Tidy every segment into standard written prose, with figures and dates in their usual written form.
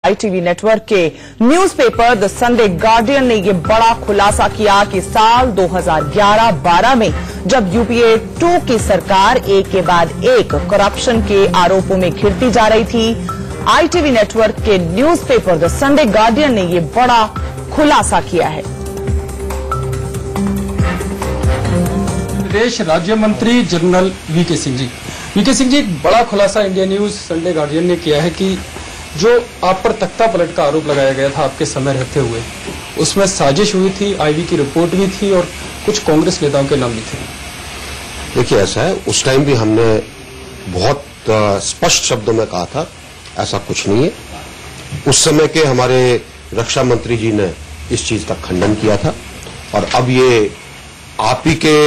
ITV network के newspaper the Sunday guardian ने ये बड़ा खुलासा किया कि साल 2011-12 में जब UPA 2 की सरकार एक के बाद एक करप्शन के आरोपों में घिरती जा रही थी, ITV नेटवर्क के न्यूज़पेपर द संडे गार्डियन ने ये बड़ा खुलासा किया है। विदेश राज्य मंत्री जनरल वीके सिंह जी एक बड़ा खुलासा इंडिया न्यूज संडे गार्डियन ने किया है कि जो आप पर तख्ता पलट का आरोप लगाया गया था आपके समय रहते हुए, उसमें साजिश हुई थी, आईवी की रिपोर्ट भी थी और कुछ कांग्रेस नेताओं के नाम भी थे। देखिए, ऐसा है, उस टाइम भी हमने बहुत स्पष्ट शब्दों में कहा था ऐसा कुछ नहीं है। उस समय के हमारे रक्षा मंत्री जी ने इस चीज का खंडन किया था और अब ये आप ही के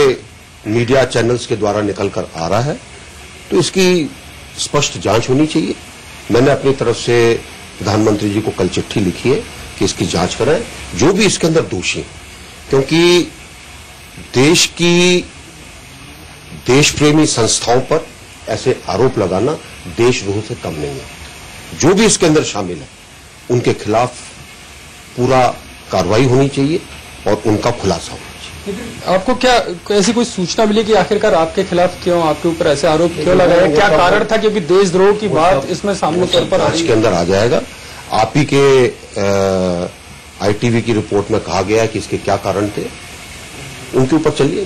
मीडिया चैनल्स के द्वारा निकल कर आ रहा है, तो इसकी स्पष्ट जांच होनी चाहिए। मैंने अपनी तरफ से प्रधानमंत्री जी को कल चिट्ठी लिखी है कि इसकी जांच कराएं, जो भी इसके अंदर दोषी, क्योंकि देश की देश प्रेमी संस्थाओं पर ऐसे आरोप लगाना देशद्रोह से कम नहीं है। जो भी इसके अंदर शामिल है उनके खिलाफ पूरा कार्रवाई होनी चाहिए और उनका खुलासा होना चाहिए। आपको क्या ऐसी कोई सूचना मिली कि आखिरकार आपके खिलाफ क्यों, आपके ऊपर ऐसे आरोप क्यों लगाए, क्या कारण था? क्योंकि देशद्रोह की बात इसमें सामने तौर पर आज के अंदर आ जाएगा। आप ही के ITV की रिपोर्ट में कहा गया है कि इसके क्या कारण थे, उनके ऊपर चलिए।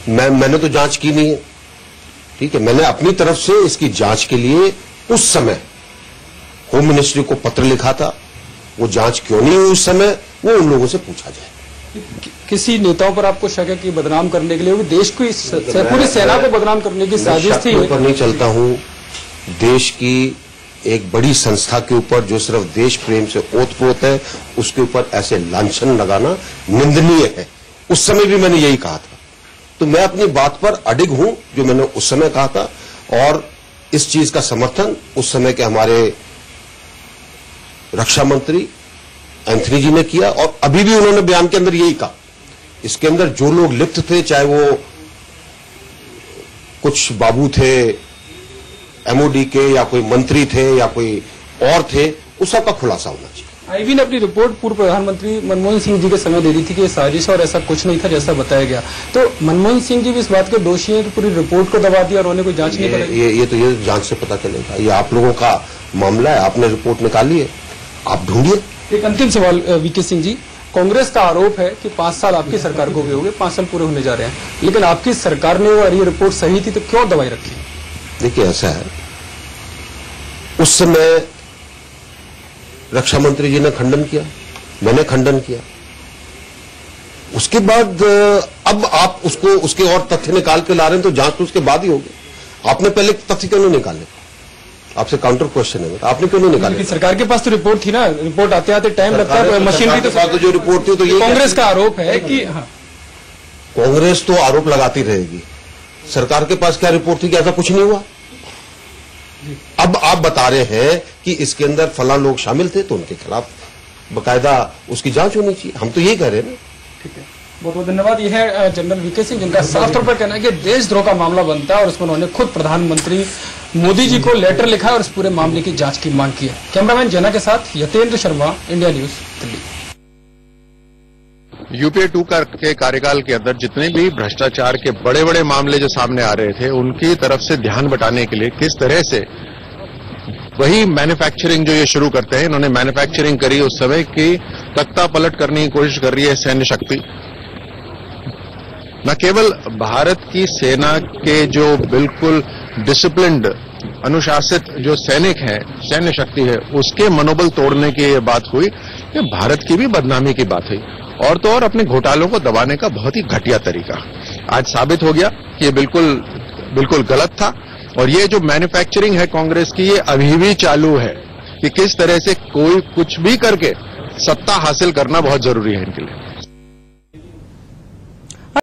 मैंने तो जांच की नहीं है, ठीक है। मैंने अपनी तरफ से इसकी जांच के लिए उस समय होम मिनिस्ट्री को पत्र लिखा था। वो जांच क्यों नहीं हुई उस समय, वो उन लोगों से पूछा जाए। किसी नेताओं पर आपको शक है कि बदनाम करने के लिए, देश की पूरी सेना को बदनाम करने की साजिश थी? ऊपर नहीं चलता हूं। देश की एक बड़ी संस्था के ऊपर जो सिर्फ देश प्रेम से ओतप्रोत है, उसके ऊपर ऐसे लांछन लगाना निंदनीय है। उस समय भी मैंने यही कहा था, तो मैं अपनी बात पर अडिग हूं जो मैंने उस समय कहा था। और इस चीज का समर्थन उस समय के हमारे रक्षा मंत्री एंथनी जी ने किया और अभी भी उन्होंने बयान के अंदर यही कहा। इसके अंदर जो लोग लिप्त थे, चाहे वो कुछ बाबू थे MOD के, या कोई मंत्री थे, या कोई और थे, उस सबका खुलासा होना चाहिए। आईवी ने अपनी रिपोर्ट पूर्व प्रधानमंत्री मनमोहन सिंह जी के समय दे दी थी कि ये साजिश और ऐसा कुछ नहीं था जैसा बताया गया। तो मनमोहन सिंह जी भी इस बात के दोषी हैं कि पूरी रिपोर्ट को दबा दिया और उन्होंने कोई जांच नहीं कराई? ये जांच से पता चलेगा। ये आप लोगों का मामला है, आपने रिपोर्ट निकाली है, आप ढूंढिए। एक अंतिम सवाल वीके सिंह जी, कांग्रेस का आरोप है कि 5 साल आपकी सरकार को भी हो गए, 5 साल पूरे होने जा रहे हैं, लेकिन आपकी सरकार ने और ये रिपोर्ट सही थी तो क्यों दबाई रखी? देखिए, ऐसा है, उस समय रक्षा मंत्री जी ने खंडन किया, मैंने खंडन किया। उसके बाद अब आप उसके और तथ्य निकाल के ला रहे हैं, तो जांच तो उसके बाद ही होगी। आपने पहले तथ्य क्यों नहीं निकाले? आपसे काउंटर क्वेश्चन है, आपने क्यों नहीं निकाली? सरकार के पास तो रिपोर्ट थी ना, रिपोर्ट आते आते टाइम लगता है, मशीनरी तो जो रिपोर्ट थी, तो ये कांग्रेस का आरोप है कि कांग्रेस तो आरोप लगाती रहेगी। सरकार के पास क्या रिपोर्ट थी कि ऐसा कुछ नहीं हुआ? अब आप बता रहे हैं कि इसके अंदर फला लोग शामिल थे, तो उनके खिलाफ बकायदा उसकी जांच होनी चाहिए। हम तो यही कह रहे हैं ना। ठीक है, बहुत बहुत धन्यवाद। यह है जनरल वीके सिंह, जिनका साफ तौर पर कहना है कि देशद्रोह का मामला बनता है और उसमें उन्होंने खुद प्रधानमंत्री मोदी जी को लेटर लिखा है और इस पूरे मामले की जांच की मांग की है। कैमरामैन जना के साथ Yatendra Sharma, India news, Delhi. UPA 2 के कार्यकाल के अंदर जितने भी भ्रष्टाचार के बड़े बड़े मामले जो सामने आ रहे थे, उनकी तरफ से ध्यान बटाने के लिए किस तरह से वही मैन्युफैक्चरिंग जो ये शुरू करते हैं, इन्होंने मैन्युफैक्चरिंग करी उस समय की तख्ता पलट करने की कोशिश कर रही है सैन्य शक्ति। न केवल भारत की सेना के जो बिल्कुल डिसिप्लिन्ड, अनुशासित जो सैनिक हैं, सैन्य शक्ति है, उसके मनोबल तोड़ने की ये बात हुई, ये भारत की भी बदनामी की बात हुई। और तो और अपने घोटालों को दबाने का बहुत ही घटिया तरीका आज साबित हो गया कि ये बिल्कुल गलत था। और ये जो मैन्युफैक्चरिंग है कांग्रेस की, ये अभी भी चालू है कि किस तरह से कोई कुछ भी करके सत्ता हासिल करना बहुत जरूरी है इनके लिए।